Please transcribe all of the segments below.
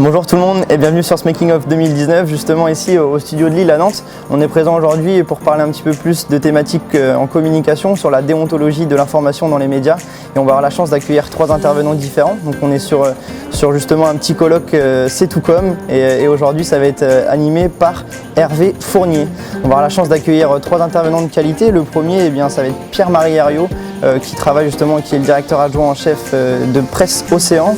Bonjour tout le monde et bienvenue sur ce Making of 2019, justement ici au studio de Lille à Nantes. On est présent aujourd'hui pour parler un petit peu plus de thématiques en communication sur la déontologie de l'information dans les médias. Et on va avoir la chance d'accueillir 3 intervenants différents. Donc on est sur justement un petit colloque C'est tout comme et aujourd'hui ça va être animé par Hervé Fournier. On va avoir la chance d'accueillir 3 intervenants de qualité. Le premier, ça va être Pierre-Marie Herriot qui travaille justement, qui est le directeur adjoint en chef de Presse Océan.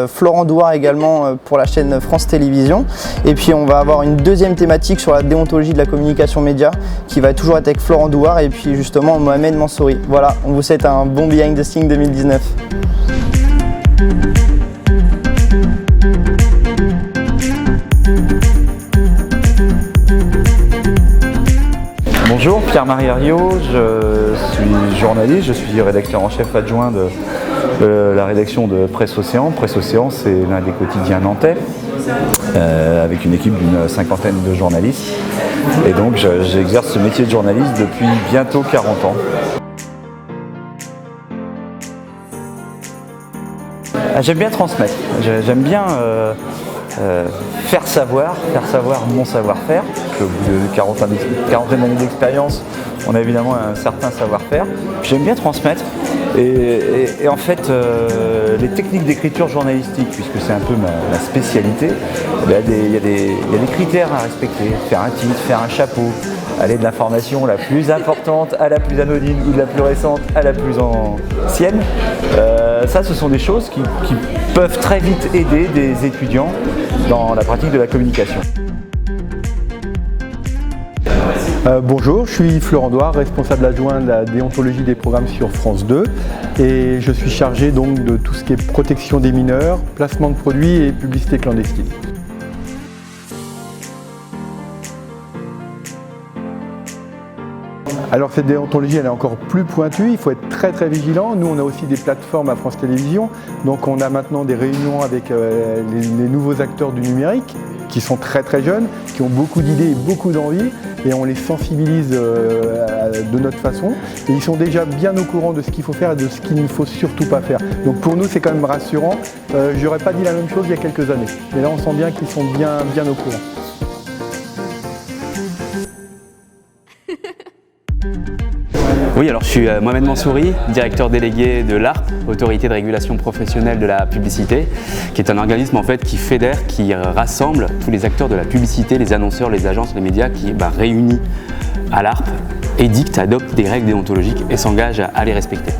Florent Douard également pour la chaîne France Télévisions. Et puis on va avoir une deuxième thématique sur la déontologie de la communication média qui va toujours être avec Florent Douard et puis justement Mohamed Mansouri. Voilà, on vous souhaite un bon Behind the Scenes 2019. Bonjour, Pierre-Marie Herriot, je suis journaliste, je suis rédacteur en chef adjoint de la rédaction de Presse Océan. Presse Océan, c'est l'un des quotidiens nantais, avec une équipe d'une 50aine de journalistes. Et donc j'exerce ce métier de journaliste depuis bientôt 40 ans. J'aime bien transmettre, j'aime bien faire savoir mon savoir-faire. Au bout de 40 années d'expérience, on a évidemment un certain savoir-faire. J'aime bien transmettre et en fait les techniques d'écriture journalistique, puisque c'est un peu ma spécialité, il y a des critères à respecter. Faire un titre, faire un chapeau, aller de l'information la plus importante à la plus anodine ou de la plus récente à la plus ancienne. Ça, ce sont des choses qui peuvent très vite aider des étudiants dans la pratique de la communication. Bonjour, je suis Florent Douard, responsable adjoint de la déontologie des programmes sur France 2 et je suis chargé donc de tout ce qui est protection des mineurs, placement de produits et publicité clandestine. Alors cette déontologie elle est encore plus pointue, il faut être très vigilant. Nous on a aussi des plateformes à France Télévisions, donc on a maintenant des réunions avec les nouveaux acteurs du numérique qui sont très jeunes, qui ont beaucoup d'idées et beaucoup d'envie et on les sensibilise de notre façon et ils sont déjà bien au courant de ce qu'il faut faire et de ce qu'il ne faut surtout pas faire. Donc pour nous c'est quand même rassurant, j'aurais pas dit la même chose il y a quelques années et là on sent bien qu'ils sont bien au courant. Oui, alors je suis Mohamed Mansouri, directeur délégué de l'ARP, Autorité de régulation professionnelle de la publicité, qui est un organisme en fait qui fédère, qui rassemble tous les acteurs de la publicité, les annonceurs, les agences, les médias, qui réunit à l'ARP, édicte, adopte des règles déontologiques et s'engage à les respecter.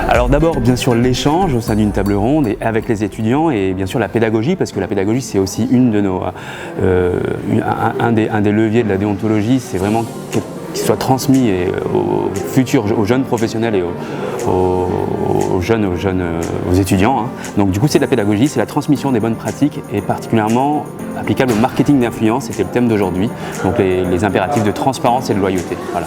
Alors d'abord, bien sûr, l'échange au sein d'une table ronde et avec les étudiants et bien sûr la pédagogie, parce que la pédagogie c'est aussi une de nos, un des leviers de la déontologie, c'est vraiment qu'il soit transmis aux jeunes professionnels et aux étudiants. Donc du coup c'est de la pédagogie, c'est la transmission des bonnes pratiques et particulièrement applicable au marketing d'influence, c'était le thème d'aujourd'hui, donc les impératifs de transparence et de loyauté. Voilà.